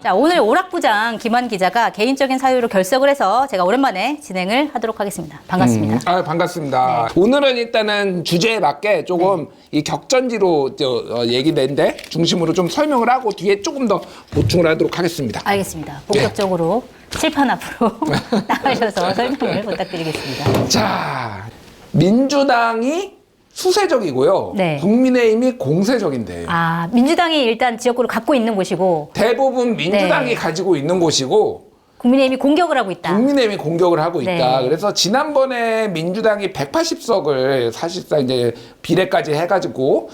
자, 오늘 오락부장 김한 기자가 개인적인 사유로 결석을 해서 제가 오랜만에 진행을 하도록 하겠습니다. 반갑습니다. 반갑습니다. 오늘은 일단은 주제에 맞게 조금 이 격전지로 얘기된데 중심으로 좀 설명을 하고 뒤에 조금 더 보충을 하도록 하겠습니다. 알겠습니다. 본격적으로 칠판 앞으로 나가셔서 설명을 부탁드리겠습니다. 자, 민주당이 수세적이고요. 네. 국민의힘이 공세적인데 아, 민주당이 일단 지역구를 갖고 있는 곳이고 대부분 민주당이 네. 가지고 있는 곳이고 국민의힘이 공격을 하고 있다. 국민의힘이 공격을 하고 있다. 네. 그래서 지난번에 민주당이 180석을 사실상 이제 비례까지 해가지고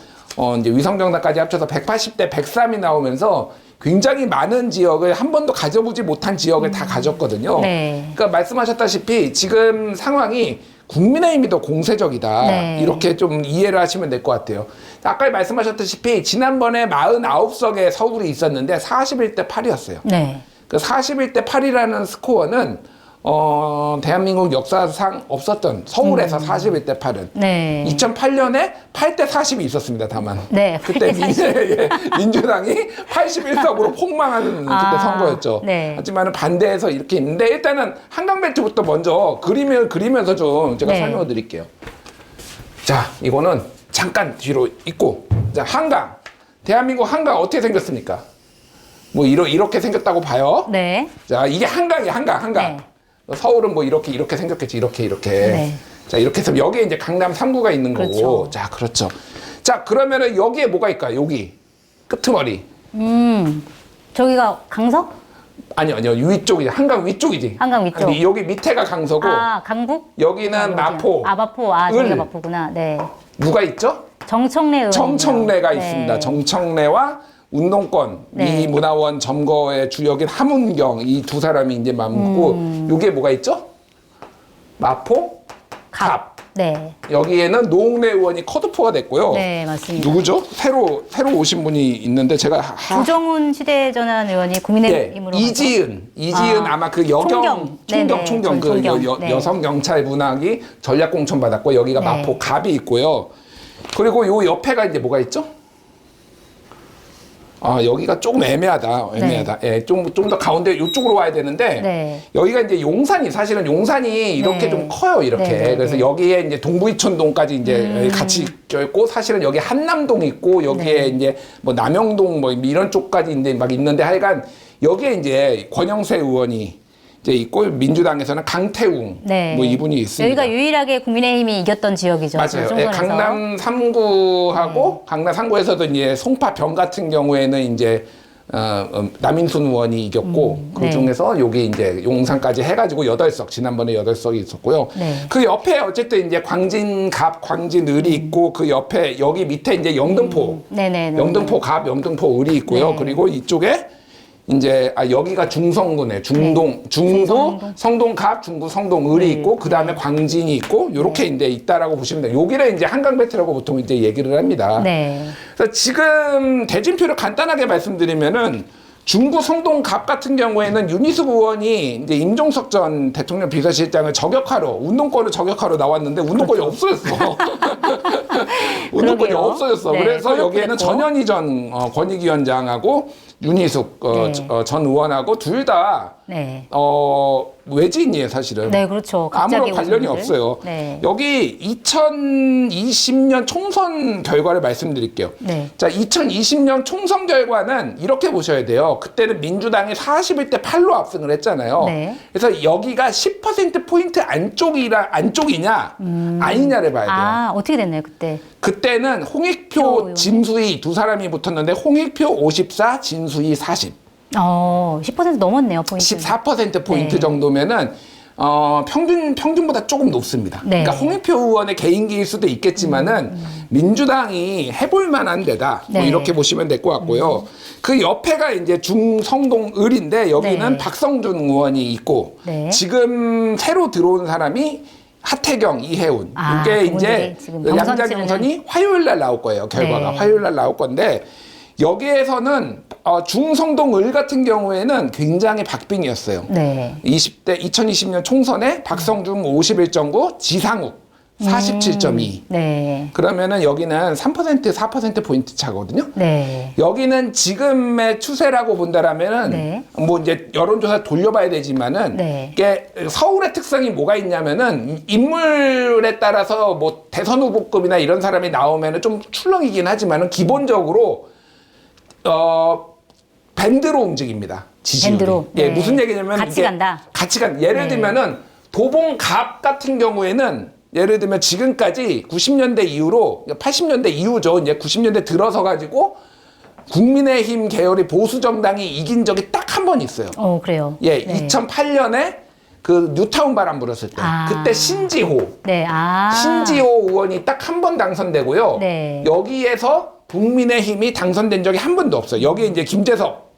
이제 위성정당까지 합쳐서 180대 103이 나오면서 굉장히 많은 지역을 한 번도 가져보지 못한 지역을 다 가졌거든요. 네. 그러니까 말씀하셨다시피 지금 상황이 국민의힘이 더 공세적이다. 네. 이렇게 좀 이해를 하시면 될 것 같아요. 아까 말씀하셨다시피 지난번에 49석의 서울이 있었는데 41대 8이었어요. 네. 그 41대 8이라는 스코어는 대한민국 역사상 없었던 서울에서 41대 8은 네. 2008년에 8대 40이 있었습니다. 다만 네. 그때 8대 40. 민주당이 81석으로 폭망하는 그때 선거였죠. 네. 하지만 반대해서 이렇게 있는데 일단은 한강벨트부터 먼저 그리면서 좀 제가 네. 설명을 드릴게요. 자, 이거는 잠깐 뒤로 있고, 자, 한강. 대한민국 한강 어떻게 생겼습니까? 뭐 이렇게 생겼다고 봐요. 네. 자, 이게 한강이에요. 한강. 네. 서울은 뭐 이렇게 생겼겠지. 이렇게. 네. 자, 이렇게 해서 여기에 이제 강남 3구가 있는 거고. 그렇죠. 자, 그렇죠. 자, 그러면은 여기에 뭐가 있을까요? 여기. 끄트머리. 저기가 강서? 아니요. 위쪽이지. 한강 위쪽이지. 한강 위쪽. 아니, 여기 밑에가 강서고. 아, 강북? 여기는 마포. 아, 마포. 아, 저기가 을. 마포구나. 네. 누가 있죠? 정청래 의원. 정청래가 네. 있습니다. 정청래와 운동권, 네. 이 문화원 점거의 주역인 함은경, 이 두 사람이 이제 맞고, 여기에 뭐가 있죠? 마포, 갑. 네. 여기에는 노웅래 의원이 컷오프가 됐고요. 네, 맞습니다. 누구죠? 새로 오신 분이 있는데 제가 조정훈 시대전환 의원이 네, 국민의힘으로 이지은 아마 그 총경. 네네, 총경 그 총경. 네. 여성 경찰 문학이 전략 공천 받았고 여기가 네. 마포 갑이 있고요. 그리고 요 옆에가 이제 뭐가 있죠? 아, 여기가 조금 애매하다. 예, 좀 더 가운데 이쪽으로 와야 되는데 네. 여기가 이제 사실은 용산이 이렇게 네. 좀 커요, 이렇게. 네. 그래서 여기에 이제 동부이촌동까지 이제 같이 껴있고 사실은 여기 한남동 있고 여기에 네. 이제 뭐 남영동 뭐 이런 쪽까지 이제 막 있는데 하여간 여기에 이제 권영세 의원이 이제 있고 민주당에서는 강태웅 네. 뭐 이분이 있습니다. 여기가 유일하게 국민의힘이 이겼던 지역이죠. 맞아요. 그 예, 총선에서. 강남 3구하고 강남 3구에서도 이제 송파병 같은 경우에는 이제 남인순 의원이 이겼고 그 네. 중에서 여기 이제 용산까지 해가지고 8석 지난번에 8석이 있었고요. 네. 그 옆에 어쨌든 이제 광진갑, 광진을이 있고 그 옆에 여기 밑에 이제 영등포, 네네네. 영등포 갑, 영등포 을이 있고요. 네. 그리고 이쪽에 이제 여기가 중성구네. 중구, 성동갑, 중구, 성동을이 있고 그 다음에 광진이 있고 요렇게 이제 있다라고 보시면 돼요. 여기를 이제 한강벨트라고 보통 이제 얘기를 합니다. 네. 그래서 지금 대진표를 간단하게 말씀드리면은 중구 성동갑 같은 경우에는 윤희숙 의원이 이제 임종석 전 대통령 비서실장을 저격하러 운동권을 저격하러 나왔는데 운동권이 없어졌어. 운동권이 그러게요. 없어졌어. 네, 그래서 여기에는 그렇고. 전현희 전 권익위원장하고 윤희숙 네. 전 의원하고 둘 다 네. 외지인이에요, 사실은. 네, 그렇죠. 갑자기 아무런 관련이 오신 분들. 없어요. 네. 여기 2020년 총선 결과를 말씀드릴게요. 네. 자, 2020년 총선 결과는 이렇게 보셔야 돼요. 그때는 민주당이 41대 8로 압승을 했잖아요. 네. 그래서 여기가 10%포인트 안쪽이냐, 아니냐를 봐야 돼요. 아, 어떻게 됐나요, 그때? 그때는 홍익표, 의원이? 진수희 두 사람이 붙었는데 홍익표 54, 진수희 40. 10% 넘었네요, 포인트. 14%포인트 네. 정도면은 평균보다 조금 높습니다. 네. 그러니까 홍익표 의원의 개인기일 수도 있겠지만은 민주당이 해볼 만한 데다. 뭐 네. 이렇게 보시면 될 것 같고요. 그 옆에가 이제 중성동을인데 여기는 네. 박성준 의원이 있고 네. 지금 새로 들어온 사람이 하태경, 이해운. 아, 이게 그분들이 이제 지금 경선 양자 치르는. 경선이 화요일 날 나올 거예요. 결과가 네. 화요일 날 나올 건데 여기에서는 중성동을 같은 경우에는 굉장히 박빙이었어요. 네. 2020년 총선에 박성중 51.9, 지상욱 47.2. 네. 그러면은 여기는 3% 4%포인트 차거든요. 네. 여기는 지금의 추세라고 본다라면은 네. 뭐 이제 여론조사 돌려봐야 되지만은 네. 이게 서울의 특성이 뭐가 있냐면은 인물에 따라서 뭐 대선 후보급이나 이런 사람이 나오면은 좀 출렁이긴 하지만은 기본적으로 밴드로 움직입니다. 지지율이. 밴드로? 예, 네. 무슨 얘기냐면 같이 이게 간다. 같이 간. 예를 네. 들면은 도봉갑 같은 경우에는 예를 들면 지금까지 90년대 이후로 80년대 이후죠. 이제 90년대 들어서 가지고 국민의힘 계열의 보수 정당이 이긴 적이 딱 한 번 있어요. 그래요. 예, 네. 2008년에 그 뉴타운 바람 불었을 때 그때 신지호 네. 신지호 의원이 딱 한 번 당선되고요. 네. 여기에서 국민의힘이 당선된 적이 한 번도 없어요. 여기에 이제 김재섭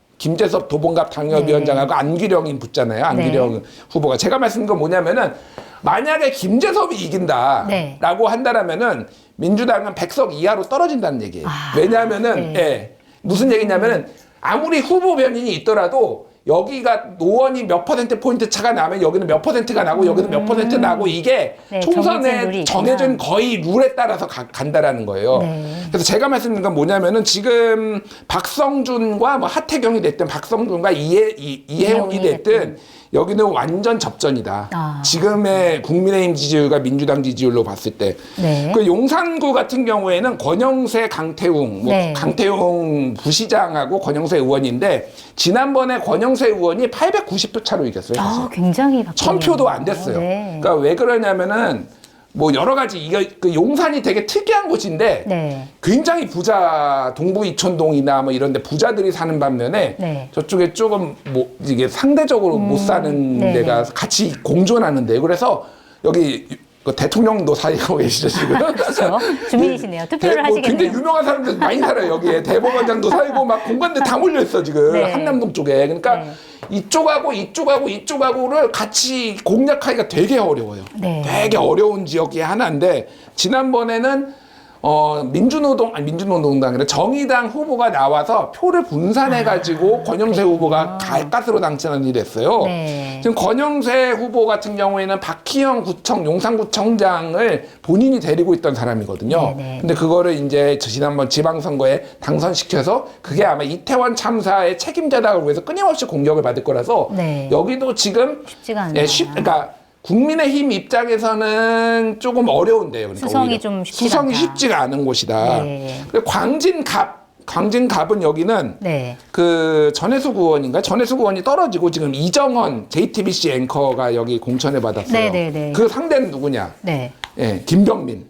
도봉갑 당협위원장하고 안기령이 붙잖아요. 안기령 후보가. 제가 말씀드린 건 뭐냐면은 만약에 김재섭이 이긴다라고 네. 한다라면은 민주당은 100석 이하로 떨어진다는 얘기예요. 왜냐하면은 예, 무슨 얘기냐면은 아무리 후보 변인이 있더라도 여기가 노원이 몇 퍼센트 포인트 차가 나면 여기는 몇 퍼센트가 나고 여기는 몇 퍼센트 나고 이게 네, 총선에 정해진 거의 룰에 따라서 간다라는 거예요. 네. 그래서 제가 말씀드린 건 뭐냐면은 지금 박성준과 뭐 하태경이 됐든 박성준과 이혜원이 됐든 여기는 완전 접전이다. 지금의 국민의힘 지지율과 민주당 지지율로 봤을 때. 네. 그 용산구 같은 경우에는 권영세, 강태웅, 뭐 네. 강태웅 부시장하고 권영세 의원인데 지난번에 권영세 의원이 890표 차로 이겼어요. 사실. 굉장히 1000표도 안 됐어요. 네. 그러니까 왜 그러냐면은 뭐 여러 가지 이게 그 용산이 되게 특이한 곳인데 네. 굉장히 부자 동부 이촌동이나 뭐 이런데 부자들이 사는 반면에 네. 저쪽에 조금 뭐 이게 상대적으로 못 사는 네. 데가 같이 공존하는데 그래서 여기 그 대통령도 살고 계시죠 지금. 그렇죠. 주민이시네요. 투표를 뭐 하시겠네요. 굉장히 유명한 사람들 많이 살아요 여기에. 대법원장도 살고 막 공간들 다 몰려 있어 지금. 네. 한남동 쪽에. 그러니까 네. 이쪽하고를 같이 공략하기가 되게 어려워요. 네. 되게 어려운 지역이 하나인데 지난번에는 민주노동당이 아니라 정의당 후보가 나와서 표를 분산해가지고 권영세 후보가 가까스로 당선이 됐어요. 네. 지금 권영세 후보 같은 경우에는 박희영 용산구청장을 본인이 데리고 있던 사람이거든요. 네, 네. 근데 그거를 이제 지난번 지방선거에 당선시켜서 그게 아마 이태원 참사의 책임자다고 해서 끊임없이 공격을 받을 거라서 네. 여기도 지금 쉽지가 않네요. 그러니까 국민의힘 입장에서는 조금 어려운데요. 그러니까 수성이 좀 쉽지가 않다. 쉽지가 않은 곳이다. 네. 그리고 광진갑은 여기는 네. 그 전해숙 의원이 떨어지고 지금 이정헌 JTBC 앵커가 여기 공천을 받았어요. 네, 네, 네. 그 상대는 누구냐? 네. 예, 김병민.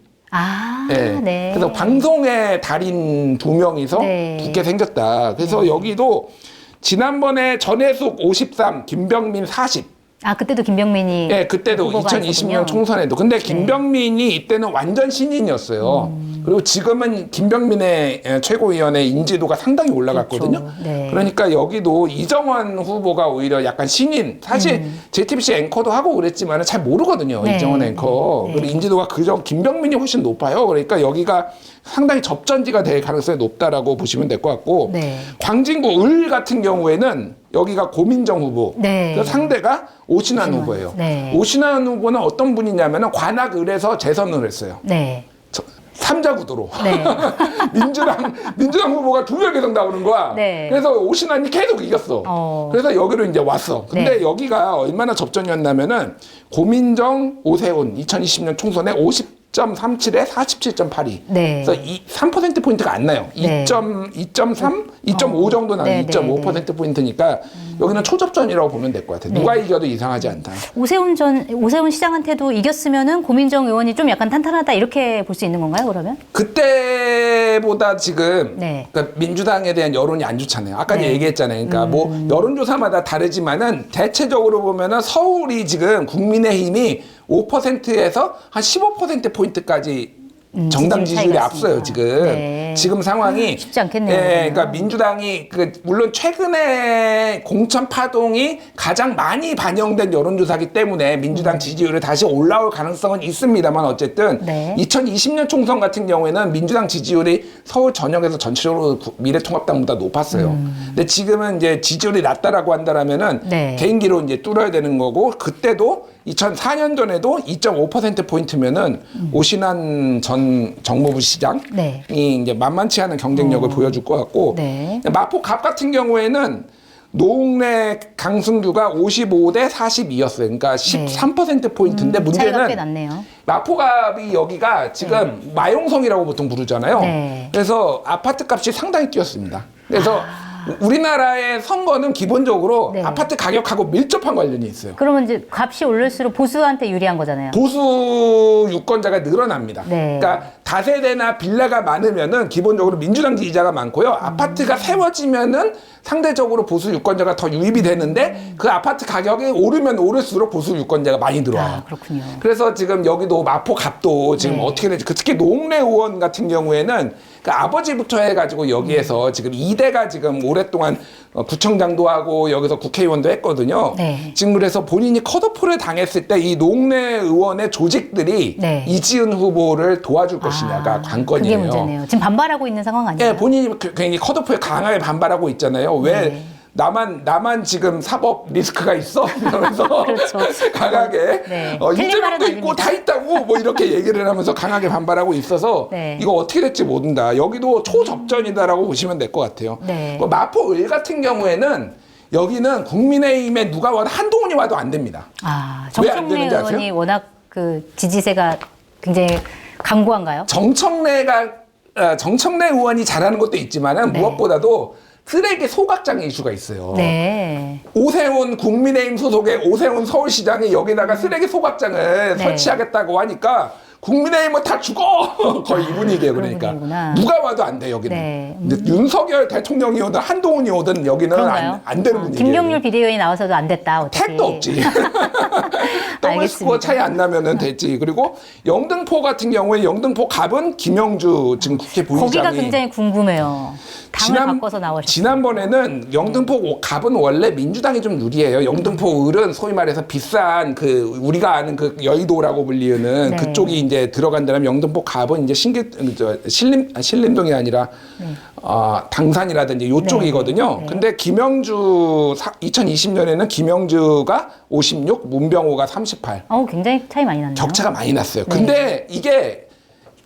예. 네. 그래서 방송의 달인 두 명이서 네. 붙게 생겼다. 그래서 여기도 지난번에 전해숙 53, 김병민 40. 그때도 김병민이. 예, 그때도 후보가 2020년 있었군요. 총선에도. 근데 김병민이 이때는 완전 신인이었어요. 그리고 지금은 김병민의 최고위원의 인지도가 상당히 올라갔거든요. 그렇죠. 네. 그러니까 여기도 이정환 후보가 오히려 약간 신인. 사실 JTBC 앵커도 하고 그랬지만 잘 모르거든요. 네. 이정환 앵커. 네. 그리고 인지도가 김병민이 훨씬 높아요. 그러니까 여기가 상당히 접전지가 될 가능성이 높다라고 보시면 될 것 같고. 네. 광진구 을 같은 경우에는 여기가 고민정 후보. 네. 그 상대가 오신환 후보예요. 네. 오신환 후보는 어떤 분이냐면 관악을에서 재선을 했어요. 네. 삼자구도로. 네. 민주당 후보가 2명 계속 나오는 거야. 네. 그래서 오신환이 계속 이겼어. 그래서 여기로 이제 왔어. 근데 네. 여기가 얼마나 접전이었냐면은 고민정, 오세훈 2020년 총선에 50.37에 47.82. 네. 그래서 3%포인트가 안 나요. 네. 2.3, 2.5 정도 나요. 네, 네, 2.5%포인트니까 여기는 초접전이라고 보면 될 것 같아요. 누가 이겨도 이상하지 않다. 오세훈 시장한테도 이겼으면은 고민정 의원이 좀 약간 탄탄하다 이렇게 볼 수 있는 건가요, 그러면? 그때보다 지금 네. 그러니까 민주당에 대한 여론이 안 좋잖아요. 아까 네. 얘기했잖아요. 그러니까 뭐 여론조사마다 다르지만은 대체적으로 보면은 서울이 지금 국민의힘이 5%에서 한 15%포인트까지 정당 지지율 지지율이 차이가 앞서요, 있으니까. 지금. 네. 지금 상황이. 쉽지 않겠네요, 예, 그러면. 그러니까 민주당이, 물론 최근에 공천 파동이 가장 많이 반영된 여론조사기 때문에 민주당 지지율이 다시 올라올 가능성은 있습니다만 어쨌든 네. 2020년 총선 같은 경우에는 민주당 지지율이 서울 전역에서 전체적으로 미래통합당보다 높았어요. 근데 지금은 이제 지지율이 낮다라고 한다라면은 네. 개인기로 이제 뚫어야 되는 거고 그때도 2004년도에도 2.5%포인트면은 오신환 전 정무부 시장이 네. 이제 만만치 않은 경쟁력을 보여줄 것 같고, 네. 마포 갑 같은 경우에는 노웅래 강승규가 55대 42였어요. 그러니까 13%포인트인데 차이가 꽤 문제는 났네요. 마포갑이 여기가 지금 마용성이라고 보통 부르잖아요. 네. 그래서 아파트 값이 상당히 뛰었습니다. 그래서 우리나라의 선거는 기본적으로 네. 아파트 가격하고 밀접한 관련이 있어요. 그러면 이제 값이 오를수록 보수한테 유리한 거잖아요. 보수 유권자가 늘어납니다. 네. 그러니까 다세대나 빌라가 많으면은 기본적으로 민주당 지지자가 많고요. 아파트가 세워지면은 상대적으로 보수 유권자가 더 유입이 되는데 그 아파트 가격이 오르면 오를수록 보수 유권자가 많이 들어와요. 아, 그렇군요. 그래서 지금 여기도 마포 갑도 지금 네. 어떻게 되지? 특히 노웅래 의원 같은 경우에는 그 아버지부터 해가지고 여기에서 지금 2대가 지금 오랫동안 구청장도 하고 여기서 국회의원도 했거든요. 네. 지금 그래서 본인이 컷오프를 당했을 때 이 노웅래 의원의 조직들이 네. 이지은 후보를 도와줄 것이냐가 관건이에요. 그게 문제네요. 지금 반발하고 있는 상황 아니에요? 네, 본인이 굉장히 컷오프에 강하게 반발하고 있잖아요. 왜 네. 나만 지금 사법 리스크가 있어? 이러면서 그렇죠. 강하게 네. 이재명도 틀린 말은 있고 아닙니다. 다 있다고 뭐 이렇게 얘기를 하면서 강하게 반발하고 있어서 네. 이거 어떻게 될지 모른다. 여기도 초접전이다라고 보시면 될 것 같아요. 네. 뭐 마포 을 같은 경우에는 여기는 국민의힘에 누가 와도 한동훈이 와도 안 됩니다. 아, 왜안 정청래 되는지 아세요? 의원이 워낙 그 지지세가 굉장히 강고한가요? 정청래 의원이 잘하는 것도 있지만은 네. 무엇보다도 쓰레기 소각장 이슈가 있어요. 네. 오세훈 국민의힘 소속의 오세훈 서울시장이 여기다가 쓰레기 소각장을 네. 설치하겠다고 하니까 국민의힘은 다 죽어! 거의 이 분위기예요. 그런 그러니까 분위기구나. 누가 와도 안 돼 여기는. 네. 근데 윤석열 대통령이 오든 한동훈이 오든 여기는 그런가요? 안 되는 분위기예요. 김경률 비대위원이 나와서도 안 됐다. 어차피. 택도 없지. 더블 스코어 차이 안 나면은 됐지. 그리고 영등포 같은 경우에 영등포 갑은 김영주 지금 국회 부의장이 거기가 굉장히 궁금해요. 당을 바꿔서 나오셨어요. 지난번에는 영등포 갑은 원래 민주당이 좀 유리해요. 영등포 을은 소위 말해서 비싼 그 우리가 아는 그 여의도라고 불리는 네. 그쪽이 이제 들어간다면 영등포 갑은 이제 신림동이 아니라 당산이라든지 요쪽이거든요. 네. 근데 김영주 2020년에는 김영주가 56, 문병호가 38. 굉장히 차이 많이 났네요. 격차가 많이 났어요. 근데 이게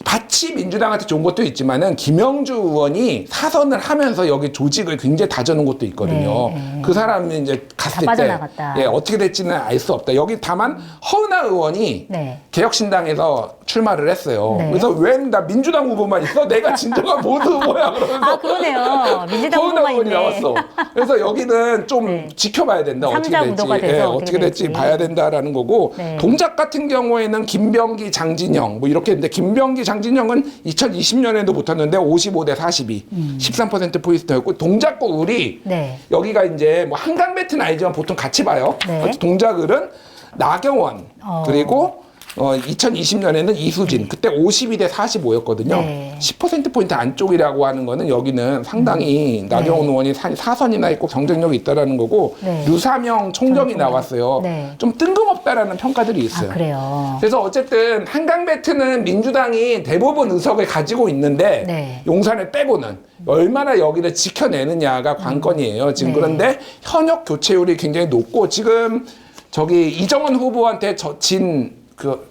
같이 민주당한테 좋은 것도 있지만은 김영주 의원이 사선을 하면서 여기 조직을 굉장히 다져놓은 것도 있거든요. 네. 그 사람이 이제 갔을 때 빠져나갔다. 어떻게 될지는 알 수 없다. 여기 다만 허은하 의원이 네. 개혁신당에서 출마를 했어요. 네. 그래서 왜 나 민주당 후보만 있어? 내가 진정한 보수 후보야. 그러면서 그러네요. 민주당 허은하 후보만 의원이 있네. 나왔어. 그래서 여기는 좀 네. 지켜봐야 된다. 어떻게 삼자 될지. 구도가 돼서 어떻게 될지 봐야 된다라는 거고. 네. 동작 같은 경우에는 김병기, 장진영 뭐 이렇게 했는데 김병기, 장진영은 2020년에도 붙었는데 55대 42, 13%포인트였고 동작구 을이 네. 여기가 이제 뭐 한강 배트는 아니지만 보통 같이 봐요. 네. 동작을은 나경원 그리고 2020년에는 이수진 그때 52대 45였거든요. 네. 10%포인트 안쪽이라고 하는 거는 여기는 상당히 나경원 의원이 사선이나 있고 경쟁력이 있다라는 거고 네. 류사명 총정이 나왔어요. 네. 좀 뜬금없다라는 평가들이 있어요. 그래요. 그래서 어쨌든 한강 배트는 민주당이 대부분 의석을 가지고 있는데 네. 용산을 빼고는 얼마나 여기를 지켜내느냐가 관건이에요. 지금 네. 그런데 현역 교체율이 굉장히 높고 지금 저기 이정원 후보한테 진 그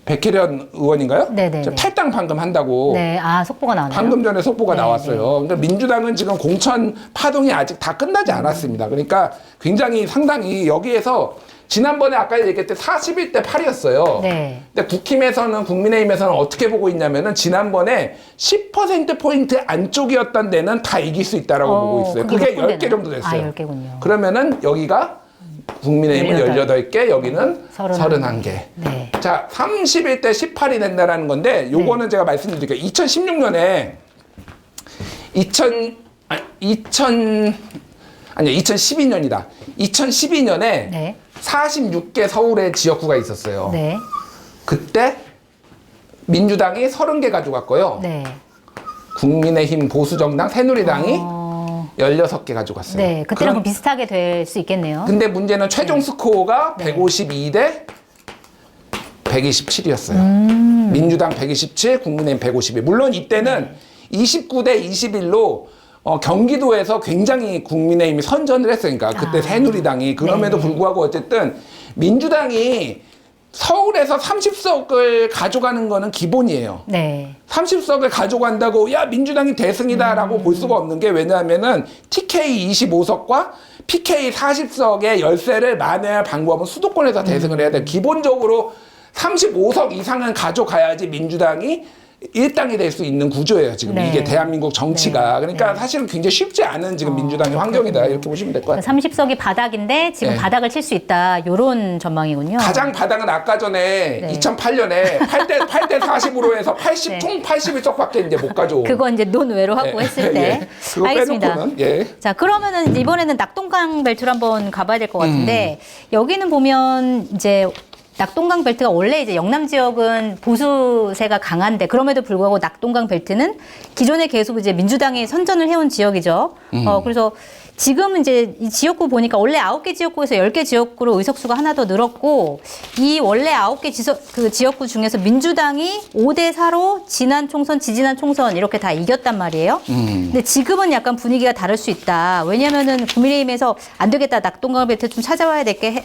백혜련 의원인가요? 네네네. 탈당 방금 한다고. 네. 속보가 나왔네요. 방금 전에 속보가 네, 나왔어요. 근데 민주당은 지금 공천 파동이 아직 다 끝나지 않았습니다. 그러니까 굉장히 상당히 여기에서 지난번에 아까 얘기했을 때 41대 8이었어요. 네. 근데 국힘에서는 국민의힘에서는 어떻게 보고 있냐면은 지난번에 10%포인트 안쪽이었던 데는 다 이길 수 있다라고 보고 있어요. 그게 10개 정도 됐어요. 10개군요. 그러면은 여기가 국민의힘은 18개, 여기는 31개. 네. 자, 31대 18이 된다라는 건데 요거는 제가 말씀드릴게요. 2016년에 2012년이다. 2012년에 네. 46개 서울의 지역구가 있었어요. 네. 그때 민주당이 30개 가져갔고요. 네. 국민의힘 보수정당 새누리당이 16개 가져갔어요. 네. 그때랑 그럼 비슷하게 될 수 있겠네요. 근데 문제는 최종 스코어가 152대 127이었어요. 민주당 127, 국민의힘 152. 물론 이때는 29대 21로 경기도에서 굉장히 국민의힘이 선전을 했으니까 그때 새누리당이 그럼에도 불구하고 어쨌든 민주당이 서울에서 30석을 가져가는 거는 기본이에요. 네. 30석을 가져간다고 야 민주당이 대승이다라고 볼 수가 없는 게 왜냐하면은 TK 25석과 PK 40석의 열세를 만회할 방법은 수도권에서 대승을 해야 돼요. 기본적으로 35석 이상은 가져가야지 민주당이 일당이 될 수 있는 구조예요. 지금 네. 이게 대한민국 정치가. 네. 그러니까 네. 사실은 굉장히 쉽지 않은 지금 민주당의 환경이다. 이렇게 보시면 될 것 같아요. 30석이 바닥인데 지금 네. 바닥을 칠 수 있다. 이런 전망이군요. 가장 바닥은 아까 전에 네. 2008년에 8대 40으로 해서 80, 네. 총 81석밖에 이제 못 가져오고. 그거 이제 논외로 하고 했을 때. 그거 알겠습니다. 빼놓고는, 예. 자, 그러면은 이제 이번에는 낙동강 벨트로 한번 가봐야 될 것 같은데 여기는 보면 이제 낙동강 벨트가 원래 이제 영남 지역은 보수세가 강한데 그럼에도 불구하고 낙동강 벨트는 기존에 계속 이제 민주당이 선전을 해온 지역이죠. 그래서 지금은 이제 이 지역구 보니까 원래 9개 지역구에서 10개 지역구로 의석수가 하나 더 늘었고 이 원래 9개 지역구 중에서 민주당이 5대 4로 지난 총선, 지지난 총선 이렇게 다 이겼단 말이에요. 근데 지금은 약간 분위기가 다를 수 있다. 왜냐면은 국민의힘에서 안 되겠다. 낙동강 벨트 좀 찾아와야 되겠다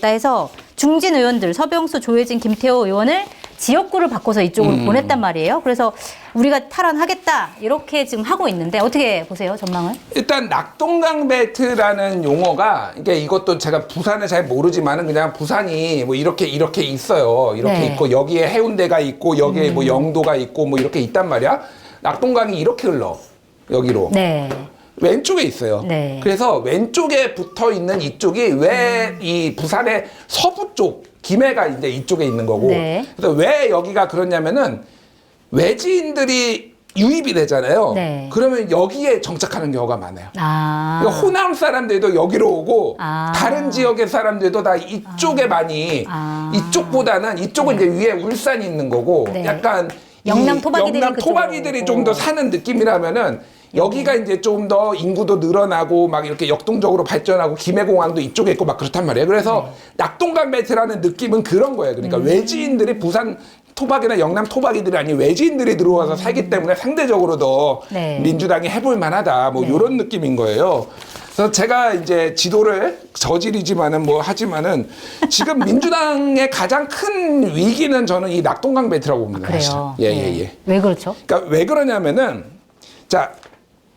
해서 중진 의원들 서병수, 조혜진, 김태호 의원을 지역구를 바꿔서 이쪽으로 보냈단 말이에요. 그래서 우리가 탈환하겠다 이렇게 지금 하고 있는데 어떻게 보세요, 전망을? 일단 낙동강 벨트라는 용어가 이게 이것도 제가 부산을 잘 모르지만은 그냥 부산이 뭐 이렇게 있어요. 이렇게 네. 있고 여기에 해운대가 있고 여기에 뭐 영도가 있고 뭐 이렇게 있단 말이야. 낙동강이 이렇게 흘러 여기로. 네. 왼쪽에 있어요. 네. 그래서 왼쪽에 붙어 있는 이쪽이 왜 이 부산의 서부 쪽 김해가 이제 이쪽에 있는 거고. 네. 그래서 왜 여기가 그러냐면은 외지인들이 유입이 되잖아요. 네. 그러면 여기에 정착하는 경우가 많아요. 아. 그러니까 호남 사람들도 여기로 오고 아. 다른 지역의 사람들도 다 이쪽에 많이 아. 이쪽보다는 이쪽은 이제 위에 울산이 있는 거고 네. 약간 영남 토박이들이 영남 그쪽으로 토박이들이 오고. 좀 더 사는 느낌이라면은 여기가 이제 좀 더 인구도 늘어나고 막 이렇게 역동적으로 발전하고 김해공항도 이쪽에 있고 막 그렇단 말이에요. 그래서 낙동강 벨트라는 느낌은 그런 거예요. 그러니까 외지인들이 부산 토박이나 영남 토박이들이 아닌 외지인들이 들어와서 살기 때문에 상대적으로 더 네. 민주당이 해볼 만하다. 뭐 이런 느낌인 거예요. 그래서 제가 이제 지도를 저질이지만은 뭐 하지만은 지금 민주당의 가장 큰 위기는 저는 이 낙동강 벨트라고 봅니다. 그래요. 사실. 예. 왜 그렇죠? 그러니까 왜 그러냐면은 자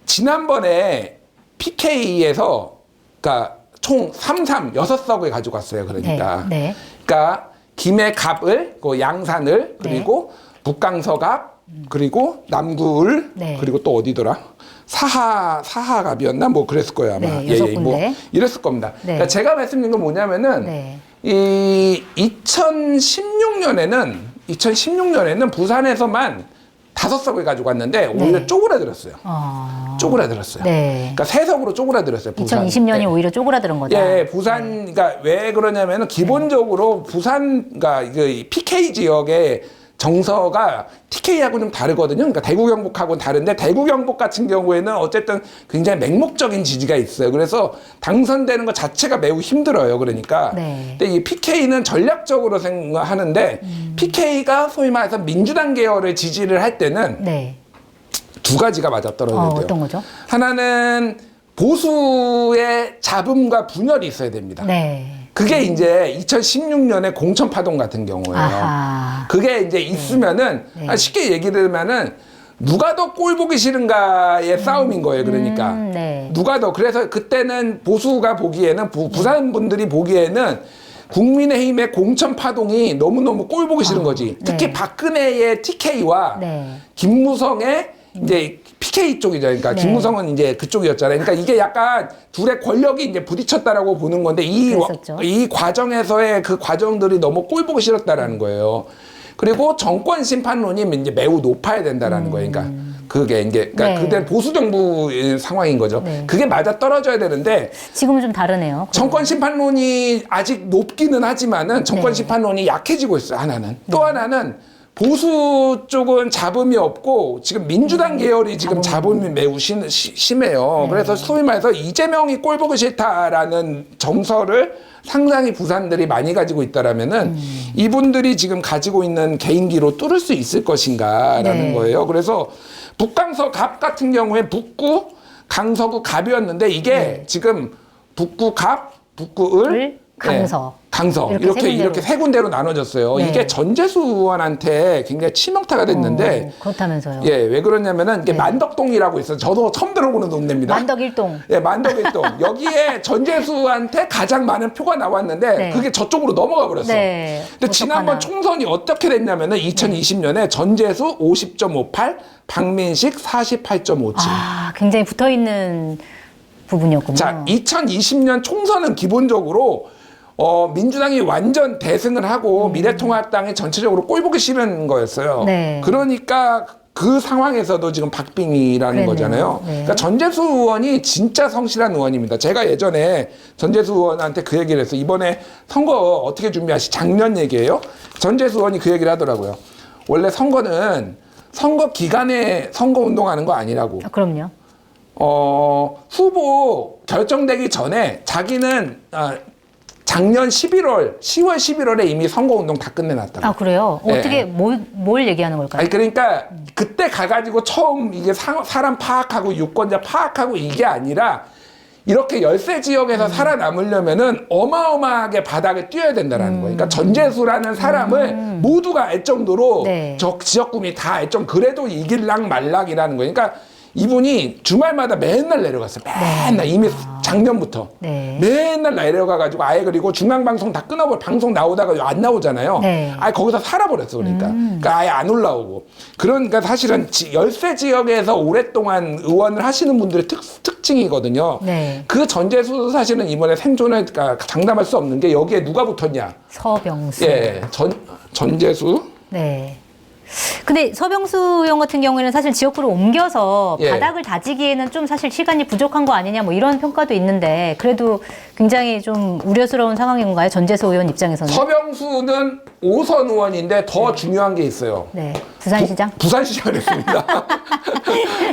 지난번에 PK에서 그러니까 총 6석을 가지고 갔어요. 그러니까 네. 그러니까 김해갑을 그 양산을 그리고 북강서갑 그리고 남구을 네. 그리고 또 어디더라? 사하갑이었나 뭐 그랬을 거예요 아마. 네, 6 뭐 군데. 이랬을 겁니다. 네. 그러니까 제가 말씀드린 건 뭐냐면은 네. 이 2016년에는 부산에서만 5석을 가지고 왔는데 오히려 쪼그라들었어요. 쪼그라들었어요. 네. 그러니까 3석으로 쪼그라들었어요. 부산. 2020년이 네. 오히려 쪼그라드는 거다. 예, 부산, 그러니까 왜 그러냐면은 기본적으로 부산, 그러니까 그 PK 지역의 정서가 TK하고 좀 다르거든요. 그러니까 대구 경북하고는 다른데 대구 경북 같은 경우에는 어쨌든 굉장히 맹목적인 지지가 있어요. 그래서 당선되는 것 자체가 매우 힘들어요. 그러니까. 네. 근데 이 PK는 전략적으로 생각하는데 PK가 소위 말해서 민주당 계열을 지지를 할 때는 네. 두 가지가 맞아떨어져야 돼요. 어떤 거죠? 하나는 보수의 잡음과 분열이 있어야 됩니다. 네. 그게 이제 2016년에 공천 파동 같은 경우예요. 아하. 그게 이제 있으면은 네. 쉽게 얘기를 하면은 누가 더 꼴 보기 싫은가의 싸움인 거예요. 그러니까 네. 누가 더 그래서 그때는 보수가 보기에는 부산 분들이 보기에는 국민의힘의 공천 파동이 너무너무 꼴 보기 싫은 거지. 특히 네. 박근혜의 TK와 네. 김무성의 이제 PK 쪽이죠. 그러니까 네. 김무성은 이제 그쪽이었잖아요. 그러니까 이게 약간 둘의 권력이 이제 부딪혔다라고 보는 건데 그랬었죠. 이 과정에서의 그 과정들이 너무 꼴 보기 싫었다라는 거예요. 그리고 정권 심판론이 이제 매우 높아야 된다라는 거예요. 그러니까 그게 이제 그러니까 네. 그때 보수 정부 상황인 거죠. 네. 그게 맞아 떨어져야 되는데 지금은 좀 다르네요. 정권 심판론이 아직 높기는 하지만은 정권 네. 심판론이 약해지고 있어요. 하나는. 또 하나는 보수 쪽은 잡음이 없고 지금 민주당 계열이 지금 잡음이 매우 심해요. 네. 그래서 소위 말해서 이재명이 꼴 보기 싫다라는 정서를 상당히 부산들이 많이 가지고 있다라면은 이분들이 지금 가지고 있는 개인기로 뚫을 수 있을 것인가라는 네. 거예요. 그래서 북강서 갑 같은 경우에 북구, 강서구 갑이었는데 이게 네. 지금 북구 갑, 북구 을, 강서. 강성 이렇게 이렇게 세 군데로 나눠졌어요. 네. 이게 전재수 의원한테 굉장히 치명타가 됐는데 그렇다면서요. 예, 왜 그러냐면은 이게 네. 만덕동이라고 있어요. 저도 처음 들어보는 동네입니다. 만덕 일동. 예, 만덕일동. 여기에 전재수한테 가장 많은 표가 나왔는데 네. 그게 저쪽으로 넘어가 버렸어. 네. 근데 지난번 어떡하나. 총선이 어떻게 됐냐면은 2020년에 전재수 50.58, 박민식 48.57. 아, 굉장히 붙어 있는 부분이었군요. 자, 2020년 총선은 기본적으로 민주당이 완전 대승을 하고 미래통합당이 전체적으로 꼴보기 싫은 거였어요. 네. 그러니까 그 상황에서도 지금 박빙이라는 그랬네요. 거잖아요. 네. 그러니까 전재수 의원이 진짜 성실한 의원입니다. 제가 예전에 전재수 의원한테 그 얘기를 했어요. 이번에 선거 어떻게 준비하시? 작년 얘기예요. 전재수 의원이 그 얘기를 하더라고요. 원래 선거는 선거 기간에 선거 운동하는 거 아니라고. 아, 그럼요. 후보 결정되기 전에 자기는 작년 10월 11월에 이미 선거운동 다 끝내놨다고. 아, 그래요? 네. 어떻게, 뭘 얘기하는 걸까요? 아니, 그러니까 그때 가가지고 처음 이게 사람 파악하고 유권자 파악하고 이게 아니라 이렇게 열세 지역에서 살아남으려면은 어마어마하게 바닥에 뛰어야 된다라는 거예요. 그러니까 전재수라는 사람을 모두가 알 정도로 네. 저 지역구민이 다 알 정도 그래도 이길랑 말락이라는 거예요. 그러니까 이분이 주말마다 맨날 내려갔어요. 맨날 이미 작년부터 네. 맨날 내려가가지고 아예 그리고 중앙방송 다 끊어버려 방송 나오다가 안 나오잖아요. 네. 아예 거기서 살아버렸어 그러니까. 그러니까 아예 안 올라오고. 그러니까 사실은 열세 지역에서 오랫동안 의원을 하시는 분들의 특징이거든요. 네. 그 전재수도 사실은 이번에 생존을 그러니까 장담할 수 없는 게 여기에 누가 붙었냐. 서병수. 예, 전재수. 네. 근데 서병수 의원 같은 경우에는 사실 지역구를 옮겨서 예. 바닥을 다지기에는 좀 사실 시간이 부족한 거 아니냐 뭐 이런 평가도 있는데 그래도 굉장히 좀 우려스러운 상황인가요? 전재수 의원 입장에서는. 서병수는 5선 의원인데 더 중요한 게 있어요. 네. 부산시장? 부산시장을 했습니다.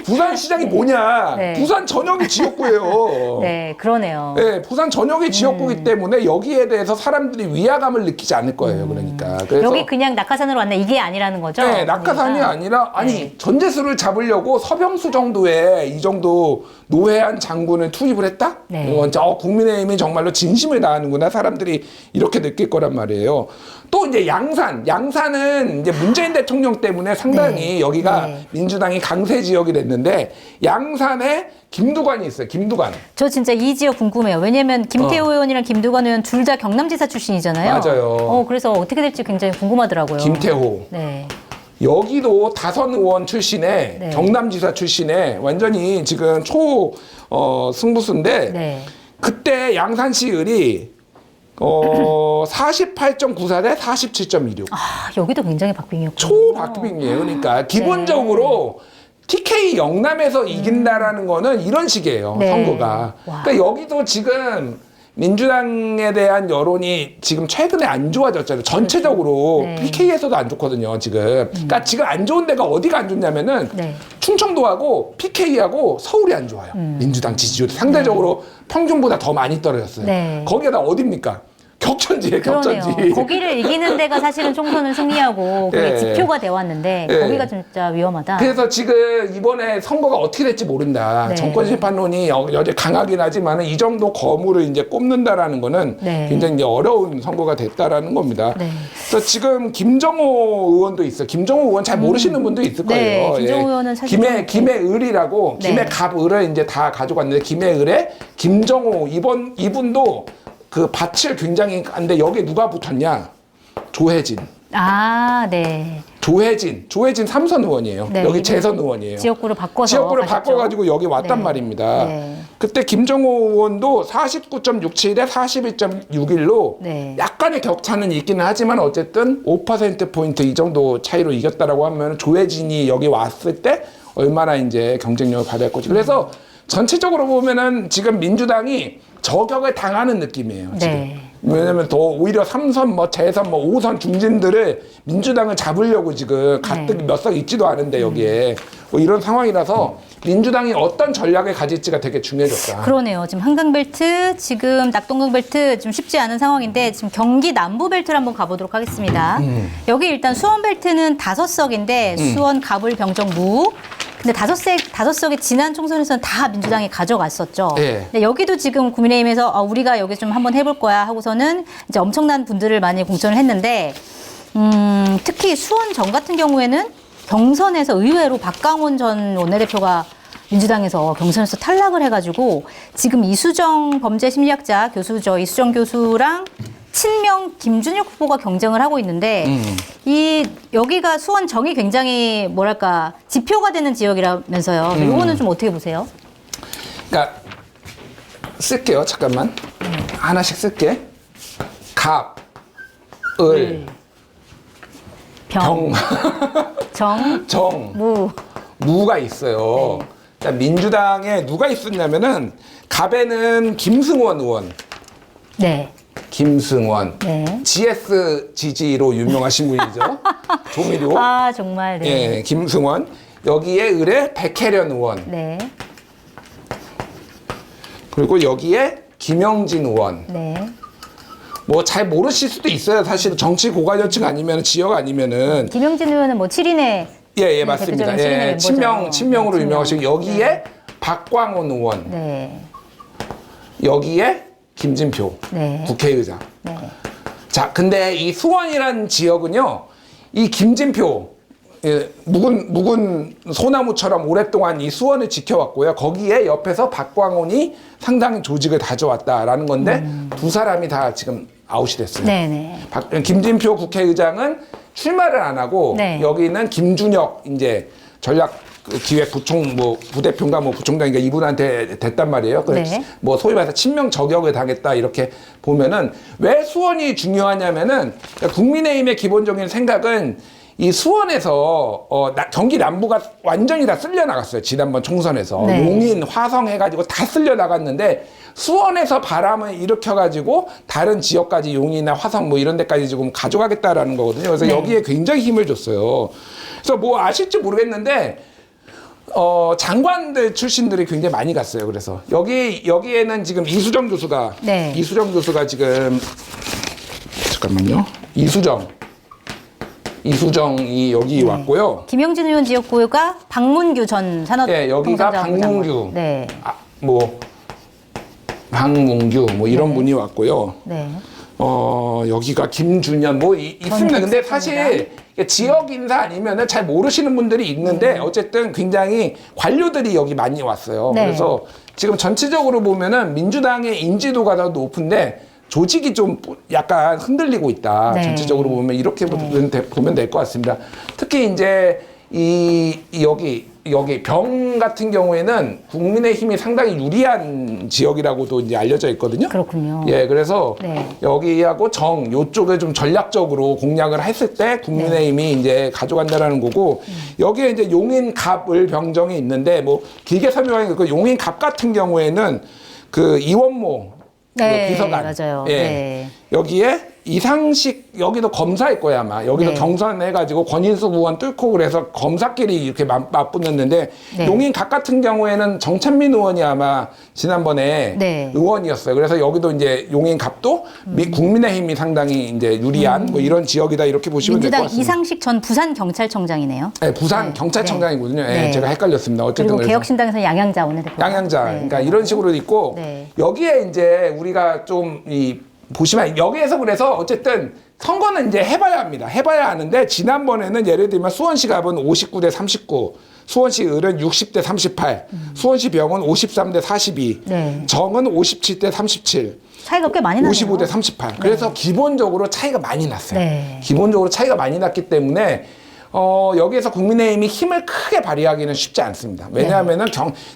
부산시장이 뭐냐? 네. 부산 전역이 지역구예요. 네, 그러네요. 네, 부산 전역이 지역구이기 때문에 여기에 대해서 사람들이 위화감을 느끼지 않을 거예요. 그러니까. 그래서 여기 그냥 낙하산으로 왔나 이게 아니라는 거죠? 네, 낙하산이 그러니까. 아니라 아니 네. 전재수를 잡으려고 서병수 정도의 이 정도 노회한 장군을 투입을 했다? 네. 이건 국민의힘이 정말로 진심을 다하는구나 사람들이 이렇게 느낄 거란 말이에요. 또 이제 양산은 이제 문재인 대통령 때문에 상당히 네. 여기가 네. 민주당이 강세 지역이 됐는데 양산에 김두관이 있어요. 김두관. 저 진짜 이 지역 궁금해요. 왜냐면 김태호 의원이랑 김두관 의원 둘 다 경남지사 출신이잖아요. 맞아요. 그래서 어떻게 될지 굉장히 궁금하더라고요. 김태호. 네. 여기도 다선 의원 출신의 네. 경남지사 출신의 완전히 지금 승부수인데 네. 그때 양산시을이 48.94 대 47.16 아, 여기도 굉장히 박빙이었고. 초박빙이에요. 그러니까 기본적으로 TK 영남에서 이긴다라는 거는 이런 식이에요. 네. 선거가. 와. 그러니까 여기도 지금 민주당에 대한 여론이 지금 최근에 안 좋아졌잖아요. 전체적으로 네. PK에서도 안 좋거든요. 지금. 그러니까 지금 안 좋은 데가 어디가 안 좋냐면은 네. 충청도하고 PK하고 서울이 안 좋아요. 민주당 지지율이 상대적으로 평균보다 더 많이 떨어졌어요. 네. 거기가 다 어딥니까? 격전지예요. 그러네요. 격전지. 거기를 이기는 데가 사실은 총선을 승리하고 그게 예. 지표가 돼 왔는데 예. 거기가 진짜 위험하다. 그래서 지금 이번에 선거가 어떻게 될지 모른다. 네. 정권 심판론이 여전히 강하긴 하지만 이 정도 거물을 이제 꼽는다라는 거는 네. 굉장히 이제 어려운 선거가 됐다라는 겁니다. 네. 그래서 지금 김정호 의원도 있어요. 김정호 의원 잘 모르시는 분도 있을 네, 거예요. 김정호 의원은 사실 좀- 김해을이라고 네. 김해갑을을 이제 다 가지고 왔는데 김해을에 김정호 이분도 그 밭을 굉장히 한데 여기 누가 붙었냐? 조혜진. 아, 네. 조혜진 3선 의원이에요. 네, 여기 이분 재선 의원이에요. 지역구를 바꿔서 지역구를 가셨죠. 바꿔가지고 여기 왔단 네. 말입니다. 네. 그때 김정호 의원도 49.67대 41.61로 네. 약간의 격차는 있기는 하지만 어쨌든 5%포인트 이 정도 차이로 이겼다라고 하면 조혜진이 여기 왔을 때 얼마나 이제 경쟁력을 발휘할 거지. 그래서 전체적으로 보면은 지금 민주당이 저격을 당하는 느낌이에요. 지금. 네. 왜냐면 더 오히려 3선, 재선, 5선 중진들을 민주당을 잡으려고 지금 가뜩 몇 석 있지도 않은데 여기에 뭐 이런 상황이라서 민주당이 어떤 전략을 가질지가 되게 중요해졌다. 그러네요. 지금 한강벨트, 지금 낙동강벨트 좀 쉽지 않은 상황인데 지금 경기 남부벨트를 한번 가보도록 하겠습니다. 여기 일단 수원벨트는 5석인데 수원, 갑을, 병정, 무 근데 다섯 석이 지난 총선에서는 다 민주당이 가져갔었죠. 예. 근데 여기도 지금 국민의힘에서 우리가 여기 좀 한번 해볼 거야 하고서는 이제 엄청난 분들을 많이 공천을 했는데 특히 수원정 같은 경우에는 경선에서 의외로 박강원 전 원내대표가 민주당에서 경선에서 탈락을 해가지고 지금 이수정 범죄심리학자 교수죠. 이수정 교수랑 친명 김준혁 후보가 경쟁을 하고 있는데 여기가 수원정이 굉장히 뭐랄까 지표가 되는 지역이라면서요. 이거는 좀 어떻게 보세요? 그러니까 쓸게요. 잠깐만. 하나씩 쓸게. 갑, 을, 병, 정, 무. 무가 있어요. 네. 그러니까 민주당에 누가 있었냐면은 갑에는 김승원 의원. 네. 김승원. 네. GS 지지로 유명하신 분이죠. 조미료. 아, 정말. 네. 예, 김승원. 여기에 을에 백혜련 의원. 네. 그리고 여기에 김영진 의원. 네. 뭐 잘 모르실 수도 있어요. 사실 정치 고관여층 아니면 지역 아니면은 김영진 의원은 뭐 7인의 예, 맞습니다. 예, 친명으로 네, 유명하시고 여기에 네. 박광온 의원. 네. 여기에 김진표 네. 국회의장. 네. 자, 근데 이 수원이라는 지역은요, 이 김진표, 묵은 소나무처럼 오랫동안 이 수원을 지켜왔고요. 거기에 옆에서 박광온이 상당히 조직을 다져왔다라는 건데, 두 사람이 다 지금 아웃이 됐어요. 네네. 김진표 국회의장은 출마를 안 하고, 네. 여기는 김준혁, 이제 전략기획 부대표인가 부총장인가 이분한테 됐단 말이에요. 그래서 네. 소위 말해서 친명 저격을 당했다 이렇게 보면은 왜 수원이 중요하냐면은 국민의힘의 기본적인 생각은 이 수원에서 경기 남부가 완전히 다 쓸려 나갔어요. 지난번 총선에서 네. 용인, 화성 해가지고 다 쓸려 나갔는데 수원에서 바람을 일으켜가지고 다른 지역까지 용인이나 화성 이런 데까지 지금 가져가겠다라는 거거든요. 그래서 네. 여기에 굉장히 힘을 줬어요. 그래서 아실지 모르겠는데 장관들 출신들이 굉장히 많이 갔어요. 그래서 여기에는 지금 이수정 교수가 네. 지금 잠깐만요. 이수정이 여기 왔고요. 김영진 의원 지역구가 박문규 전 산업. 예, 여기가 박문규. 네. 박문규 이런 네. 분이 왔고요. 네. 여기가 김준현 있습니다. 근데 사실 지역 인사 아니면은 잘 모르시는 분들이 있는데 어쨌든 굉장히 관료들이 여기 많이 왔어요. 네. 그래서 지금 전체적으로 보면은 민주당의 인지도가 더 높은데 조직이 좀 약간 흔들리고 있다. 네. 전체적으로 보면 이렇게 보면 될 것 같습니다. 특히 이제 여기 병 같은 경우에는 국민의힘이 상당히 유리한 지역이라고도 이제 알려져 있거든요. 그렇군요. 예, 그래서 네. 여기하고 요쪽을 좀 전략적으로 공략을 했을 때 국민의힘이 이제 가져간다라는 거고 여기에 이제 용인 갑을 병정이 있는데 길게 설명하면 그 용인 갑 같은 경우에는 그 이원모 네, 비서관 맞아요. 예. 네. 여기에 이상식 여기도 검사일 거야 아마 여기도 네. 경선해가지고 권인숙 의원 뚫고 그래서 검사끼리 이렇게 맞붙는데 네. 용인 각 같은 경우에는 정찬민 의원이 아마 지난번에 네. 의원이었어요. 그래서 여기도 이제 용인 갑도 국민의힘이 상당히 이제 유리한 이런 지역이다 이렇게 보시면 될 것 민주당 같습니다. 이상식 전 부산 경찰청장이네요. 네, 부산 네. 경찰청장이거든요. 네. 예, 제가 헷갈렸습니다. 어쨌든 그리고 그래서. 개혁신당에서 양양자 원내대표. 양양자. 네. 그러니까 이런 식으로 있고 네. 여기에 이제 우리가 좀 보시면 여기에서 그래서 어쨌든 선거는 이제 해봐야 합니다. 해봐야 하는데 지난번에는 예를 들면 수원시 갑은 59대 39, 수원시 을은 60대 38, 수원시 병은 53대 42, 네. 정은 57대 37. 차이가 꽤 많이 나네요. 55대 38. 그래서 기본적으로 차이가 많이 났어요. 네. 기본적으로 차이가 많이 났기 때문에 여기에서 국민의힘이 힘을 크게 발휘하기는 쉽지 않습니다. 왜냐하면은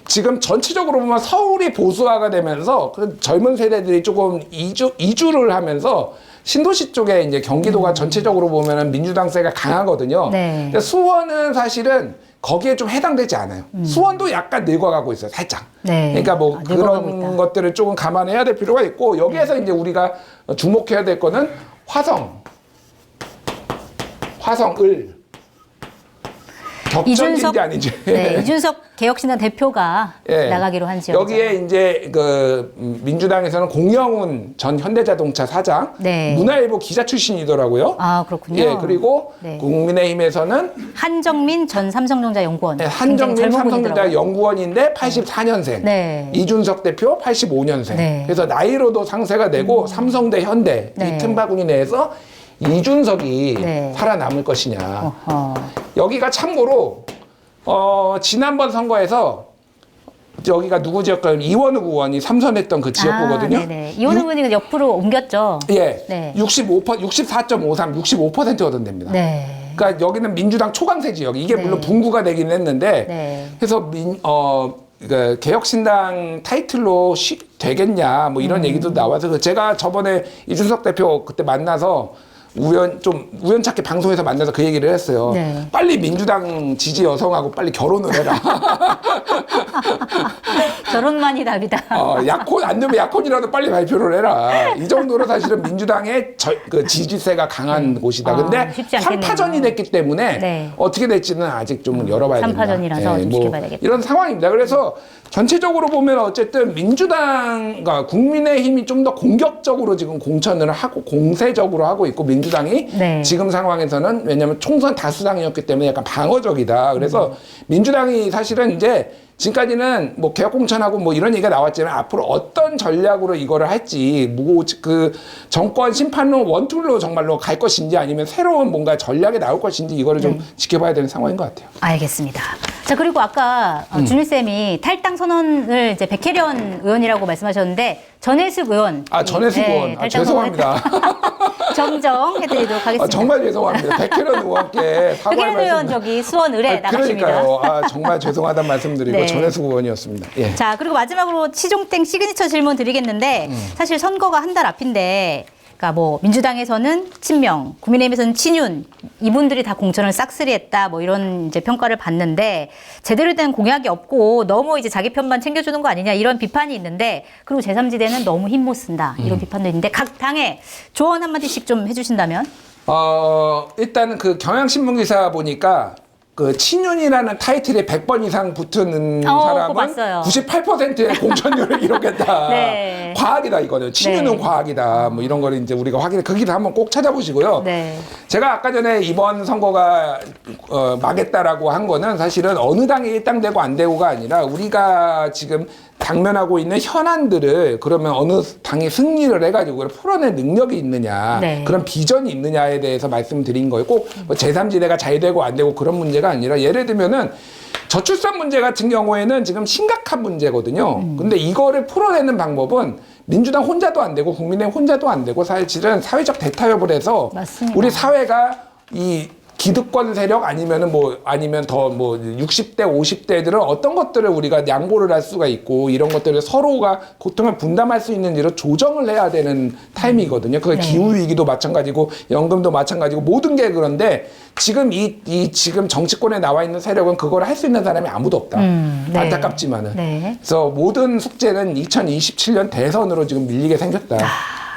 지금 전체적으로 보면 서울이 보수화가 되면서 그 젊은 세대들이 조금 이주를 하면서 신도시 쪽에 이제 경기도가 전체적으로 보면은 민주당세가 강하거든요. 네. 근데 수원은 사실은 거기에 좀 해당되지 않아요. 수원도 약간 늙어가고 있어요, 살짝. 네. 그러니까 늙어가고 그런 있다. 것들을 조금 감안해야 될 필요가 있고 여기에서 이제 우리가 주목해야 될 거는 화성을 격전인지 아닌지. 네, 이준석 개혁신당 대표가 예. 나가기로 한 지역. 여기에 이제 그 민주당에서는 공영훈 전 현대자동차 사장, 네. 문화일보 기자 출신이더라고요. 아, 그렇군요. 예, 그리고 네. 국민의힘에서는 한정민 전 삼성전자 연구원. 네, 한정민 굉장히 젊은 삼성전자 분이더라고요. 연구원인데 84년생. 네. 이준석 대표 85년생. 네. 그래서 나이로도 상세가 되고 삼성대 현대 네. 이 틈바구니 내에서 이준석이 네. 살아남을 것이냐. 어허. 여기가 참고로 지난번 선거에서 여기가 누구 지역가요? 이원우 의원이 삼선했던 그 지역구거든요. 아, 네네. 이원우 의원이 옆으로 옮겼죠. 예, 네. 64.53, 65% 얻어냅니다. 네. 그러니까 여기는 민주당 초강세 지역. 이게 네. 물론 분구가 되긴 했는데, 네. 그래서 그러니까 개혁신당 타이틀로 되겠냐 뭐 이런 얘기도 나와서 제가 저번에 이준석 대표 그때 만나서 우연찮게 방송에서 만나서 그 얘기를 했어요. 네. 빨리 민주당 지지 여성하고 빨리 결혼을 해라. 결혼만이 답이다. 약혼 안 되면 약혼이라도 빨리 발표를 해라. 이 정도로 사실은 민주당의 그 지지세가 강한 곳이다. 근데 쉽지 않겠네요. 3파전이 됐기 때문에 네. 어떻게 될지는 아직 좀 열어봐야 된다. 3파전이라서 좀 지켜봐야 되겠다. 이런 상황입니다. 그래서 전체적으로 보면 어쨌든 민주당과 국민의힘이 좀 더 공격적으로 지금 공천을 하고 공세적으로 하고 있고 민주당이 네. 지금 상황에서는 왜냐하면 총선 다수당이었기 때문에 약간 방어적이다. 그래서 민주당이 사실은 이제 지금까지는 뭐 개혁공천하고 뭐 이런 얘기가 나왔지만 앞으로 어떤 전략으로 이거를 할지 그 정권 심판론 원툴로 정말로 갈 것인지 아니면 새로운 뭔가 전략이 나올 것인지 이거를 좀 지켜봐야 되는 상황인 것 같아요. 알겠습니다. 자, 그리고 아까 준일쌤이 탈당 선언을 이제 백혜련 의원이라고 말씀하셨는데 전해숙 의원. 전해숙 의원. 탈당 죄송합니다. 정정해드리도록 하겠습니다. 정말 죄송합니다. 백혜련 의원께 사과의 백혜련 의원 말씀. 저기 수원 의뢰 나가십니다. 그러니까요. 정말 죄송하다는 말씀드리고 네. 전해숙 의원이었습니다. 예. 자, 그리고 마지막으로 시종땡 시그니처 질문 드리겠는데 사실 선거가 한 달 앞인데 그러니까 뭐 민주당에서는 친명, 국민의힘에서는 친윤 이분들이 다 공천을 싹쓸이했다 뭐 이런 이제 평가를 받는데 제대로 된 공약이 없고 너무 이제 자기 편만 챙겨주는 거 아니냐 이런 비판이 있는데 그리고 제3지대는 너무 힘 못 쓴다 이런 비판도 있는데 각 당에 조언 한마디씩 좀 해주신다면? 일단은 그 경향신문 기사 보니까 그 친윤이라는 타이틀에 100번 이상 붙은 그거 사람은 봤어요. 98%의 공천률을 기록했다. 네. 과학이다 이거는. 친윤은 네. 과학이다. 뭐 이런 거를 이제 우리가 그 기사 한번 꼭 찾아보시고요. 네. 제가 아까 전에 이번 선거가 망했다라고 한 거는 사실은 어느 당이 일당되고 안 되고가 아니라 우리가 지금 당면하고 있는 현안들을 그러면 어느 당이 승리를 해가지고 그걸 풀어낼 능력이 있느냐 네. 그런 비전이 있느냐에 대해서 말씀드린 거예요. 꼭 뭐 제3지대가 잘 되고 안 되고 그런 문제가 아니라 예를 들면은 저출산 문제 같은 경우에는 지금 심각한 문제거든요. 근데 이거를 풀어내는 방법은 민주당 혼자도 안 되고 국민의힘 혼자도 안 되고 사실은 사회적 대타협을 해서 맞습니다. 우리 사회가 이 기득권 세력 아니면은 아니면 더 60대 50대들은 어떤 것들을 우리가 양보를 할 수가 있고 이런 것들을 서로가 고통을 분담할 수 있는 일을 조정을 해야 되는 타임이거든요. 그게 네. 기후 위기도 마찬가지고 연금도 마찬가지고 모든 게 그런데 지금 지금 정치권에 나와 있는 세력은 그걸 할 수 있는 사람이 아무도 없다. 네. 안타깝지만은. 네. 그래서 모든 숙제는 2027년 대선으로 지금 밀리게 생겼다.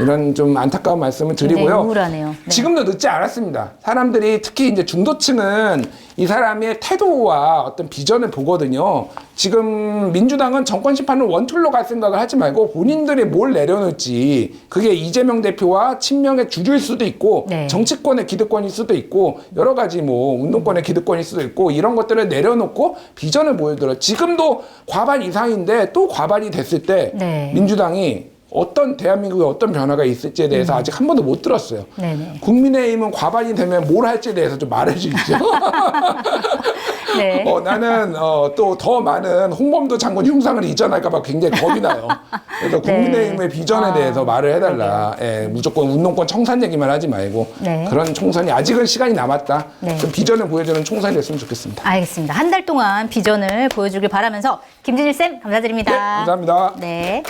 이런 좀 안타까운 말씀을 드리고요. 굉장히 우울하네요. 네. 지금도 늦지 않았습니다. 사람들이 특히 이제 중도층은 이 사람의 태도와 어떤 비전을 보거든요. 지금 민주당은 정권 심판을 원툴로 갈 생각을 하지 말고 본인들이 뭘 내려놓을지 그게 이재명 대표와 친명의 주주일 수도 있고 네. 정치권의 기득권일 수도 있고 여러 가지 운동권의 기득권일 수도 있고 이런 것들을 내려놓고 비전을 보여드려. 지금도 과반 이상인데 또 과반이 됐을 때 네. 민주당이 어떤 대한민국에 어떤 변화가 있을지에 대해서 아직 한 번도 못 들었어요. 네네. 국민의힘은 과반이 되면 뭘 할지에 대해서 좀 말해주시죠. 네. 나는 또 더 많은 홍범도 장군 흉상을 이전할까봐 굉장히 겁이 나요. 그래서 국민의힘의 비전에 대해서 말을 해달라. 예, 무조건 운동권 청산 얘기만 하지 말고 네. 그런 총선이 아직은 시간이 남았다. 네. 그 비전을 보여주는 총선이 됐으면 좋겠습니다. 알겠습니다. 한 달 동안 비전을 보여주길 바라면서 김진일 쌤 감사드립니다. 네, 감사합니다. 네.